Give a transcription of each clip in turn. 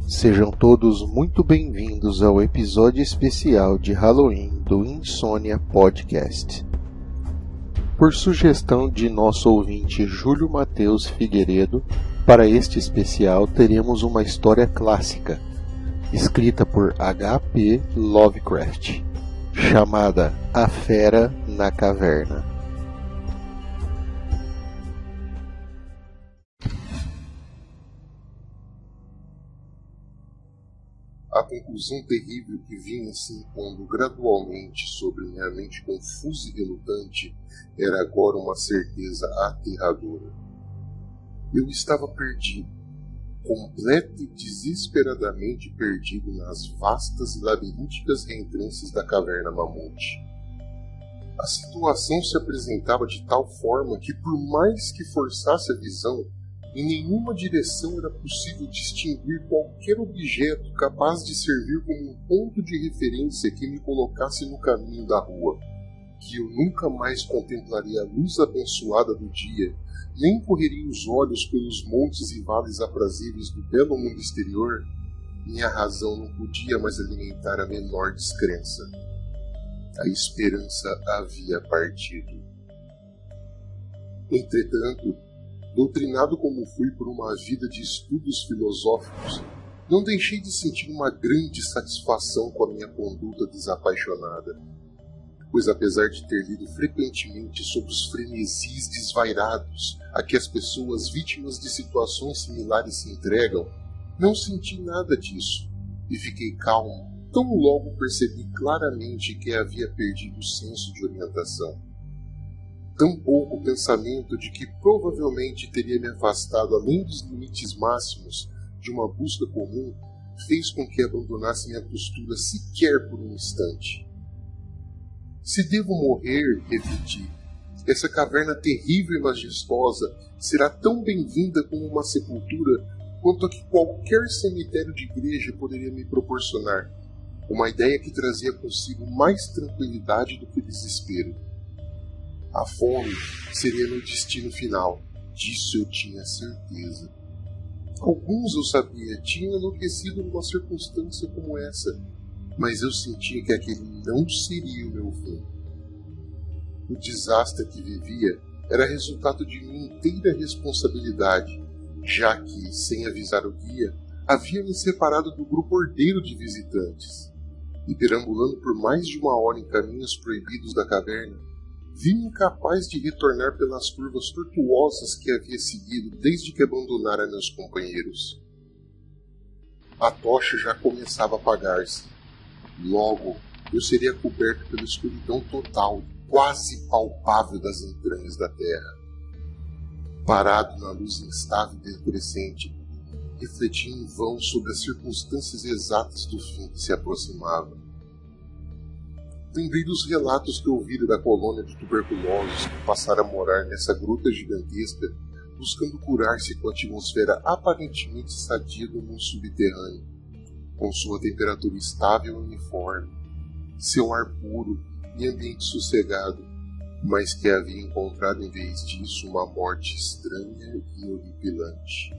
Sejam todos muito bem-vindos ao episódio especial de Halloween do Insônia Podcast. Por sugestão de nosso ouvinte Júlio Matheus Figueiredo, para este especial teremos uma história clássica, escrita por H.P. Lovecraft, chamada A Fera na Caverna. A conclusão terrível que vinha se impondo gradualmente sobre minha mente confusa e relutante era agora uma certeza aterradora. Eu estava perdido, completo e desesperadamente perdido nas vastas e labirínticas reentrâncias da caverna mamute. A situação se apresentava de tal forma que, por mais que forçasse a visão, em nenhuma direção era possível distinguir qualquer objeto capaz de servir como um ponto de referência que me colocasse no caminho da rua, que eu nunca mais contemplaria a luz abençoada do dia, nem correria os olhos pelos montes e vales aprazíveis do belo mundo exterior. Minha razão não podia mais alimentar a menor descrença. A esperança havia partido. Entretanto, doutrinado como fui por uma vida de estudos filosóficos, não deixei de sentir uma grande satisfação com a minha conduta desapaixonada, pois apesar de ter lido frequentemente sobre os frenesis desvairados a que as pessoas vítimas de situações similares se entregam, não senti nada disso e fiquei calmo tão logo percebi claramente que havia perdido o senso de orientação. Tampouco o pensamento de que provavelmente teria me afastado além dos limites máximos de uma busca comum fez com que abandonasse minha postura sequer por um instante. Se devo morrer, refleti, essa caverna terrível e majestosa será tão bem-vinda como uma sepultura quanto a que qualquer cemitério de igreja poderia me proporcionar, uma ideia que trazia consigo mais tranquilidade do que desespero. A fome seria meu destino final, disso eu tinha certeza. Alguns, eu sabia, tinham enlouquecido numa circunstância como essa, mas eu sentia que aquele não seria o meu fim. O desastre que vivia era resultado de minha inteira responsabilidade, já que, sem avisar o guia, havia me separado do grupo ordeiro de visitantes, e perambulando por mais de uma hora em caminhos proibidos da caverna, vi-me incapaz de retornar pelas curvas tortuosas que havia seguido desde que abandonara meus companheiros. A tocha já começava a apagar-se. Logo, eu seria coberto pela escuridão total, quase palpável das entranhas da terra. Parado na luz instável e decrescente, refleti em vão sobre as circunstâncias exatas do fim que se aproximava. Lembrei dos relatos que ouvira da colônia de tuberculosos que passara a morar nessa gruta gigantesca, buscando curar-se com a atmosfera aparentemente sadia do mundo subterrâneo, com sua temperatura estável e uniforme, seu ar puro e ambiente sossegado, mas que havia encontrado em vez disso uma morte estranha e horripilante.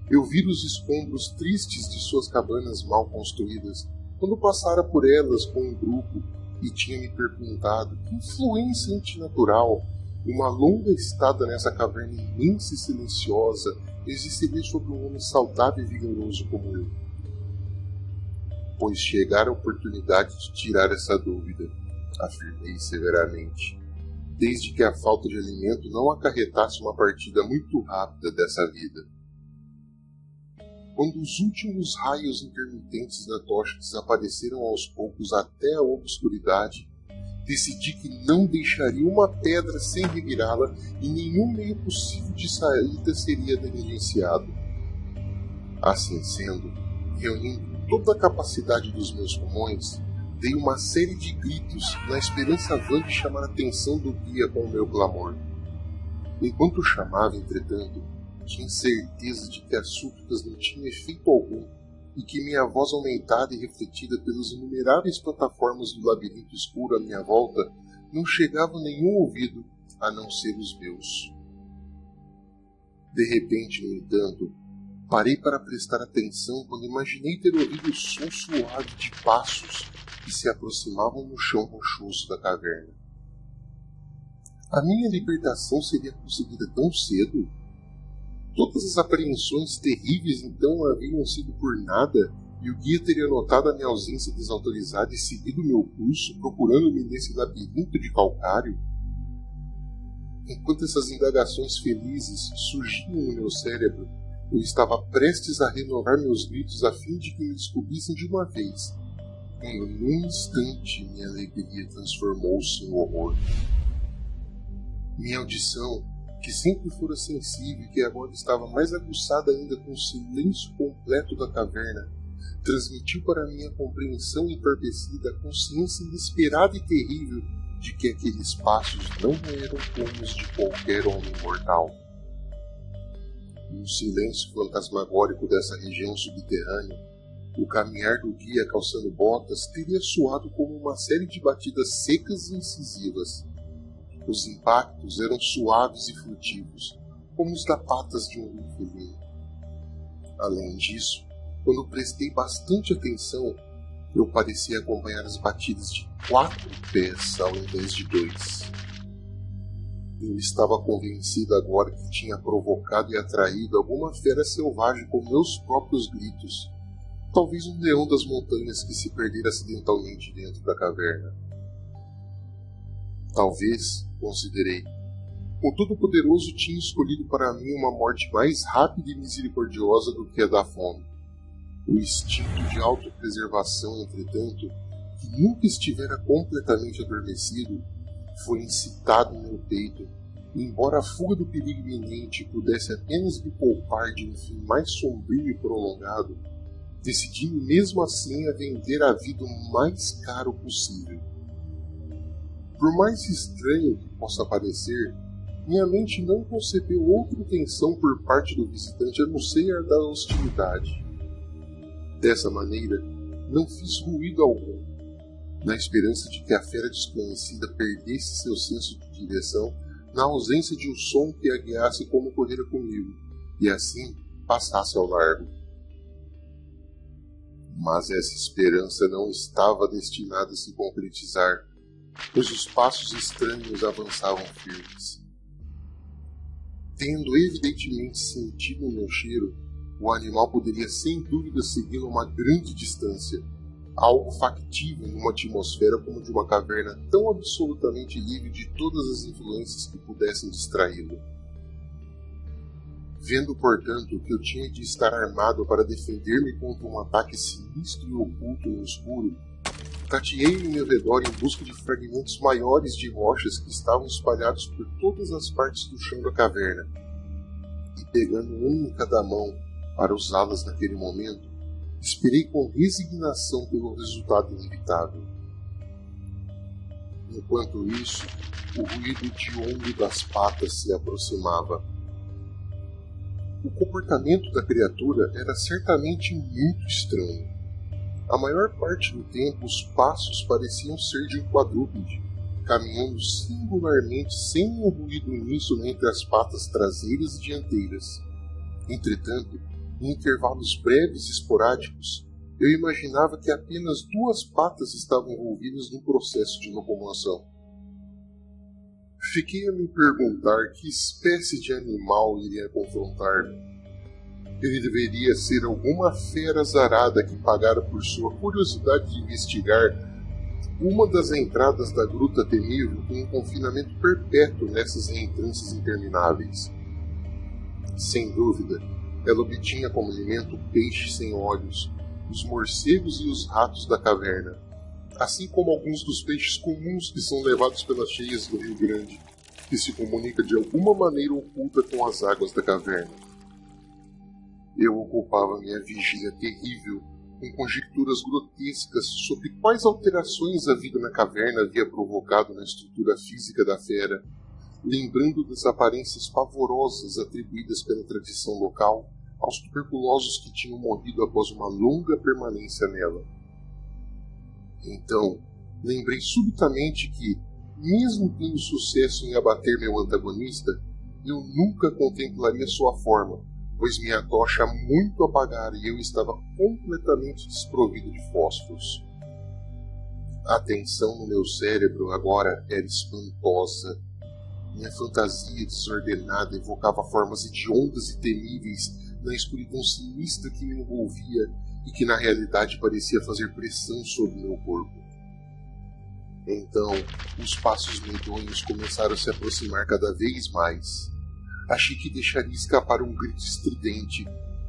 Eu vira os escombros tristes de suas cabanas mal construídas, quando passara por elas com um grupo e tinha me perguntado que influência antinatural uma longa estada nessa caverna imensa e silenciosa existiria sobre um homem saudável e vigoroso como eu. Pois chegara a oportunidade de tirar essa dúvida, afirmei severamente, desde que a falta de alimento não acarretasse uma partida muito rápida dessa vida. Quando os últimos raios intermitentes da tocha desapareceram aos poucos até a obscuridade, decidi que não deixaria uma pedra sem revirá-la e nenhum meio possível de saída seria negligenciado. Assim sendo, reunindo toda a capacidade dos meus pulmões, dei uma série de gritos na esperança vã de chamar a atenção do guia com o meu clamor. Enquanto chamava, entretanto, tinha certeza de que as súplicas não tinham efeito algum e que minha voz aumentada e refletida pelas inumeráveis plataformas do labirinto escuro à minha volta não chegava a nenhum ouvido a não ser os meus. De repente, no entanto, Parei para prestar atenção quando imaginei ter ouvido o som suave de passos que se aproximavam no chão rochoso da caverna. A minha libertação seria conseguida tão cedo? Todas as apreensões terríveis então haviam sido por nada e o guia teria notado a minha ausência desautorizada e seguido meu curso, procurando-me nesse labirinto de calcário? Enquanto essas indagações felizes surgiam no meu cérebro, eu estava prestes a renovar meus gritos a fim de que me descobrissem de uma vez, quando num instante minha alegria transformou-se em horror. Minha audição, que sempre fora sensível e que agora estava mais aguçada ainda com o silêncio completo da caverna, transmitiu para minha compreensão entorpecida a consciência inesperada e terrível de que aqueles passos não eram como os de qualquer homem mortal. No silêncio fantasmagórico dessa região subterrânea, o caminhar do guia calçando botas teria soado como uma série de batidas secas e incisivas. Os impactos eram suaves e furtivos, como os da patas de um felino. Além disso, quando prestei bastante atenção, eu parecia acompanhar as batidas de 4 pés ao invés de 2. Eu estava convencido agora que tinha provocado e atraído alguma fera selvagem com meus próprios gritos, talvez um leão das montanhas que se perdera acidentalmente dentro da caverna. Talvez, considerei, o Todo-Poderoso tinha escolhido para mim uma morte mais rápida e misericordiosa do que a da fome. O instinto de autopreservação, entretanto, que nunca estivera completamente adormecido, foi incitado em meu peito, e embora a fuga do perigo iminente pudesse apenas me poupar de um fim mais sombrio e prolongado, decidi mesmo assim a vender a vida o mais caro possível. Por mais estranho que possa parecer, minha mente não concebeu outra intenção por parte do visitante a não ser a da hostilidade. Dessa maneira, não fiz ruído algum, na esperança de que a fera desconhecida perdesse seu senso de direção na ausência de um som que a guiasse como correra comigo, e assim passasse ao largo. Mas essa esperança não estava destinada a se concretizar, pois os passos estranhos avançavam firmes. Tendo evidentemente sentido o meu cheiro, o animal poderia sem dúvida segui-lo a uma grande distância, algo factível numa atmosfera como de uma caverna tão absolutamente livre de todas as influências que pudessem distraí-lo. Vendo, portanto, que eu tinha de estar armado para defender-me contra um ataque sinistro e oculto no escuro, tateei em meu redor em busca de fragmentos maiores de rochas que estavam espalhados por todas as partes do chão da caverna, e pegando um em cada mão para usá-las naquele momento, esperei com resignação pelo resultado inevitável. Enquanto isso, o ruído de ombro das patas se aproximava. O comportamento da criatura era certamente muito estranho. A maior parte do tempo, os passos pareciam ser de um quadrúpede, caminhando singularmente sem um ruído uníssono entre as patas traseiras e dianteiras. Entretanto, em intervalos breves e esporádicos, eu imaginava que apenas 2 patas estavam envolvidas no processo de locomoção. Fiquei a me perguntar que espécie de animal iria confrontar-me. Ele deveria ser alguma fera azarada que pagara por sua curiosidade de investigar uma das entradas da gruta temível com um confinamento perpétuo nessas reentrâncias intermináveis. Sem dúvida, ela obtinha como alimento o peixe sem olhos, os morcegos e os ratos da caverna, assim como alguns dos peixes comuns que são levados pelas cheias do Rio Grande, que se comunica de alguma maneira oculta com as águas da caverna. Eu ocupava minha vigília terrível com conjecturas grotescas sobre quais alterações a vida na caverna havia provocado na estrutura física da fera, lembrando das aparências pavorosas atribuídas pela tradição local aos tuberculosos que tinham morrido após uma longa permanência nela. Então, lembrei subitamente que, mesmo tendo sucesso em abater meu antagonista, eu nunca contemplaria sua forma, pois minha tocha muito apagara e eu estava completamente desprovido de fósforos. A tensão no meu cérebro agora era espantosa. Minha fantasia desordenada evocava formas hediondas e temíveis na escuridão sinistra que me envolvia e que na realidade parecia fazer pressão sobre meu corpo. Então, os passos medonhos começaram a se aproximar cada vez mais. Achei que deixaria escapar um grito estridente,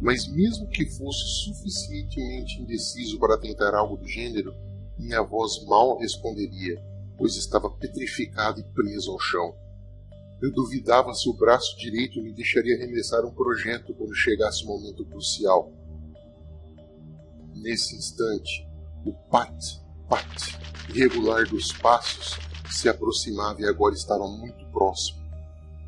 mas mesmo que fosse suficientemente indeciso para tentar algo do gênero, minha voz mal responderia, pois estava petrificado e preso ao chão. Eu duvidava se o braço direito me deixaria arremessar um projeto quando chegasse o momento crucial. Nesse instante, o pat irregular dos passos se aproximava e agora estava muito próximo.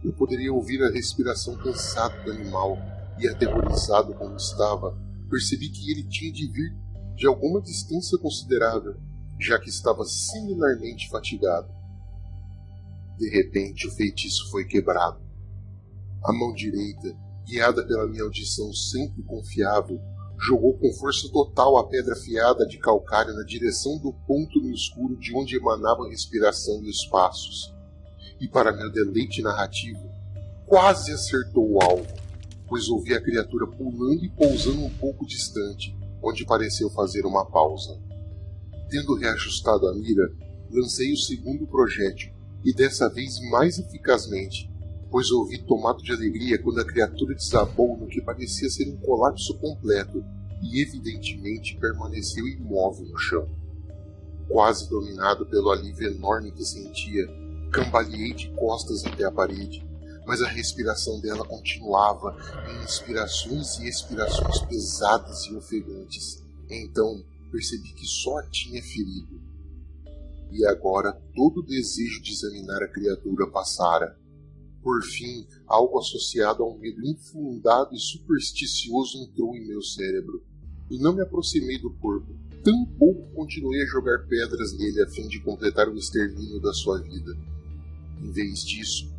Eu poderia ouvir a respiração cansada do animal e, aterrorizado como estava, percebi que ele tinha de vir de alguma distância considerável, já que estava similarmente fatigado. De repente, o feitiço foi quebrado. A mão direita, guiada pela minha audição sempre confiável, jogou com força total a pedra afiada de calcário na direção do ponto no escuro de onde emanava a respiração e os passos. E para meu deleite narrativo, quase acertou o alvo, pois ouvi a criatura pulando e pousando um pouco distante, onde pareceu fazer uma pausa. Tendo reajustado a mira, lancei o segundo projétil, e dessa vez mais eficazmente, pois ouvi tomado de alegria quando a criatura desabou no que parecia ser um colapso completo e evidentemente permaneceu imóvel no chão. Quase dominado pelo alívio enorme que sentia, cambaleei de costas até a parede, mas a respiração dela continuava em inspirações e expirações pesadas e ofegantes. Então percebi que só a tinha ferido. E agora todo o desejo de examinar a criatura passara. Por fim, algo associado a um medo infundado e supersticioso entrou em meu cérebro, e não me aproximei do corpo, tampouco continuei a jogar pedras nele a fim de completar o extermínio da sua vida. Em vez disso,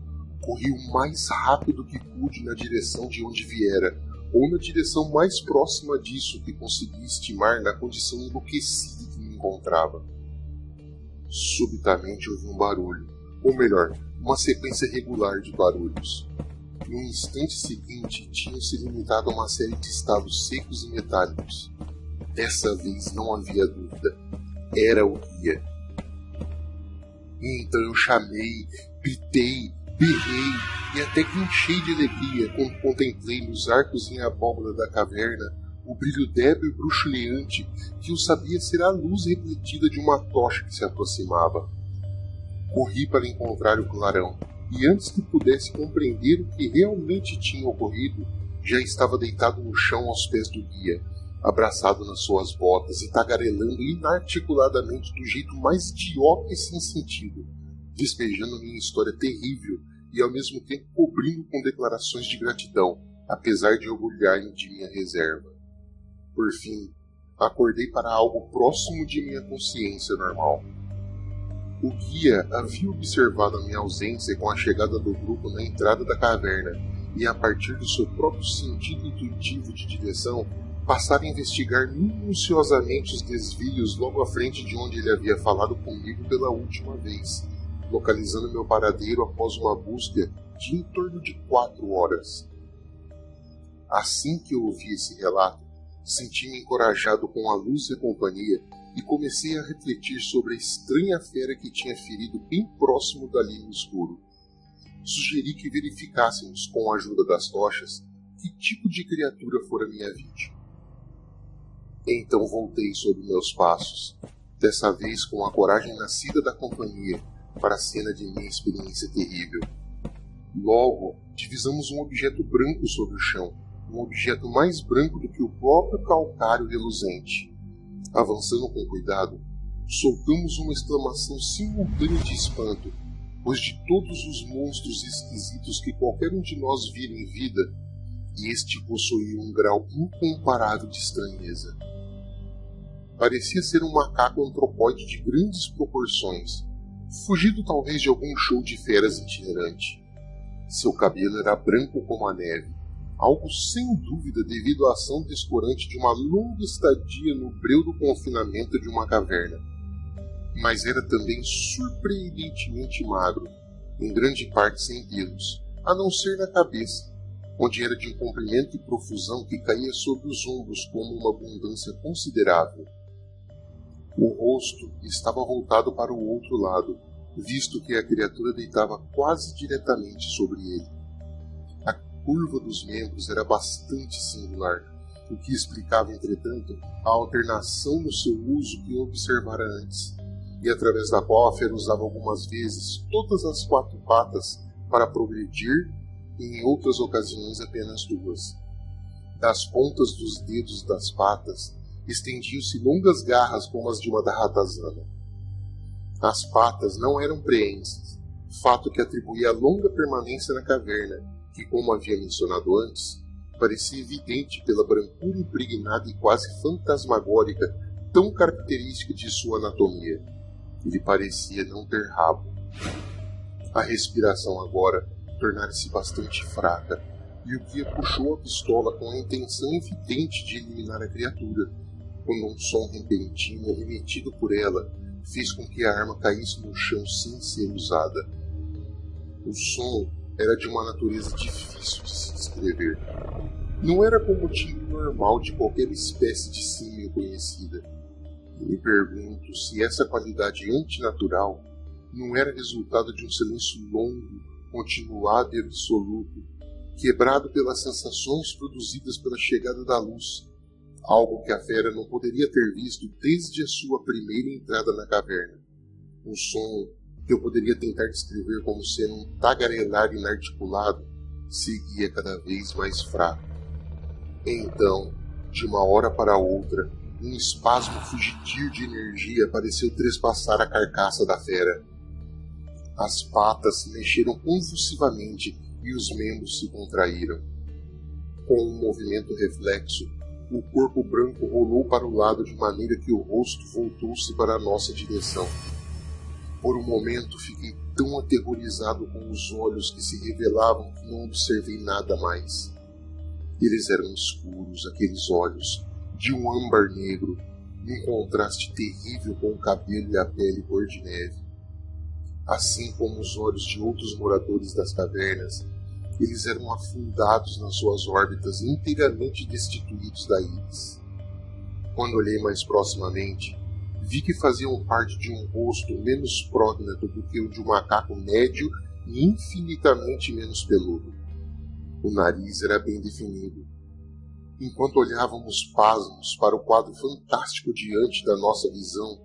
corri o mais rápido que pude na direção de onde viera, ou na direção mais próxima disso que consegui estimar na condição enlouquecida que me encontrava. Subitamente ouvi um barulho, ou melhor, uma sequência regular de barulhos. No instante seguinte, tinham se limitado a uma série de estalos secos e metálicos. Dessa vez não havia dúvida. Era o guia. E então eu chamei, gritei, berrei e até guinchei de alegria quando contemplei nos arcos em abóbora da caverna o brilho débil e bruxuleante que eu sabia ser a luz refletida de uma tocha que se aproximava. Corri para encontrar o clarão, e antes que pudesse compreender o que realmente tinha ocorrido, já estava deitado no chão aos pés do guia, abraçado nas suas botas e tagarelando inarticuladamente do jeito mais idiota e sem sentido, despejando minha história terrível e ao mesmo tempo cobrindo com declarações de gratidão, apesar de orgulhar-me de minha reserva. Por fim, acordei para algo próximo de minha consciência normal. O guia havia observado a minha ausência com a chegada do grupo na entrada da caverna e, a partir do seu próprio sentido intuitivo de direção, passara a investigar minuciosamente os desvios logo à frente de onde ele havia falado comigo pela última vez, localizando meu paradeiro após uma busca de em torno de 4 horas. Assim que eu ouvi esse relato, senti-me encorajado com a luz e a companhia e comecei a refletir sobre a estranha fera que tinha ferido bem próximo dali no escuro. Sugeri que verificássemos, com a ajuda das tochas, que tipo de criatura fora minha vítima. Então voltei sobre meus passos, dessa vez com a coragem nascida da companhia, para a cena de minha experiência terrível. Logo, divisamos um objeto branco sobre o chão, um objeto mais branco do que o próprio calcário reluzente. Avançando com cuidado, soltamos uma exclamação simultânea de espanto, pois de todos os monstros esquisitos que qualquer um de nós vira em vida, este possuía um grau incomparável de estranheza. Parecia ser um macaco antropóide de grandes proporções, fugido talvez de algum show de feras itinerante. Seu cabelo era branco como a neve, algo sem dúvida devido à ação descorante de uma longa estadia no breu do confinamento de uma caverna. Mas era também surpreendentemente magro, em grande parte sem pelos, a não ser na cabeça, onde era de um comprimento e profusão que caía sobre os ombros como uma abundância considerável. O rosto estava voltado para o outro lado, visto que a criatura deitava quase diretamente sobre ele. A curva dos membros era bastante singular, o que explicava, entretanto, a alternação no seu uso que eu observara antes, e através da qual a fera usava algumas vezes todas as 4 patas para progredir e em outras ocasiões apenas 2. Das pontas dos dedos das patas estendiam-se longas garras como as de uma ratazana. As patas não eram preensas, fato que atribuía a longa permanência na caverna, que, como havia mencionado antes, parecia evidente pela brancura impregnada e quase fantasmagórica tão característica de sua anatomia. Ele parecia não ter rabo. A respiração agora tornara-se bastante fraca, e o guia puxou a pistola com a intenção evidente de eliminar a criatura, quando um som repentino emitido por ela fez com que a arma caísse no chão sem ser usada. O som era de uma natureza difícil de se descrever. Não era como o timbre normal de qualquer espécie de símio conhecida. Me pergunto se essa qualidade antinatural não era resultado de um silêncio longo, continuado e absoluto, quebrado pelas sensações produzidas pela chegada da luz, algo que a fera não poderia ter visto desde a sua primeira entrada na caverna. Um som que eu poderia tentar descrever como sendo um tagarelar inarticulado seguia cada vez mais fraco. Então, de uma hora para outra, um espasmo fugidio de energia pareceu trespassar a carcaça da fera. As patas se mexeram convulsivamente e os membros se contraíram. Com um movimento reflexo, o corpo branco rolou para o lado de maneira que o rosto voltou-se para a nossa direção. Por um momento fiquei tão aterrorizado com os olhos que se revelavam que não observei nada mais. Eles eram escuros, aqueles olhos, de um âmbar negro, em contraste terrível com o cabelo e a pele cor de neve. Assim como os olhos de outros moradores das cavernas, eles eram afundados nas suas órbitas inteiramente destituídos da íris. Quando olhei mais proximamente, vi que faziam parte de um rosto menos prógnato do que o de um macaco médio e infinitamente menos peludo. O nariz era bem definido. Enquanto olhávamos pasmos para o quadro fantástico diante da nossa visão,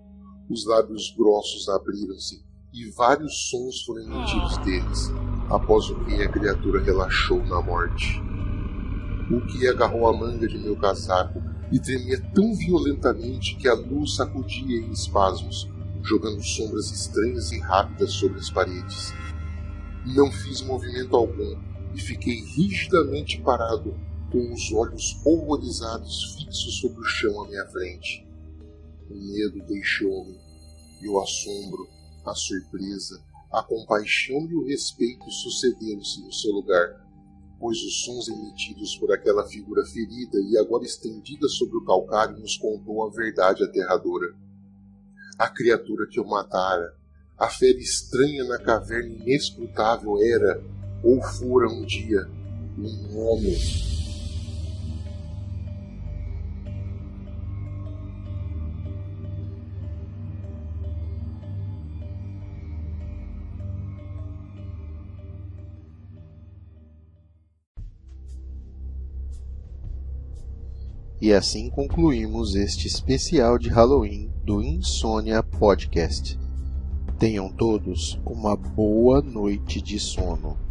os lábios grossos abriram-se e vários sons foram emitidos deles, após o que a criatura relaxou na morte. O que agarrou a manga de meu casaco e tremia tão violentamente que a luz sacudia em espasmos, jogando sombras estranhas e rápidas sobre as paredes. Não fiz movimento algum e fiquei rigidamente parado, com os olhos horrorizados fixos sobre o chão à minha frente. O medo deixou-me, e o assombro, a surpresa, a compaixão e o respeito sucederam-se no seu lugar, pois os sons emitidos por aquela figura ferida e agora estendida sobre o calcário nos contou a verdade aterradora. A criatura que eu matara, a fera estranha na caverna inescrutável era, ou fora um dia, um homem. E assim concluímos este especial de Halloween do Insônia Podcast. Tenham todos uma boa noite de sono.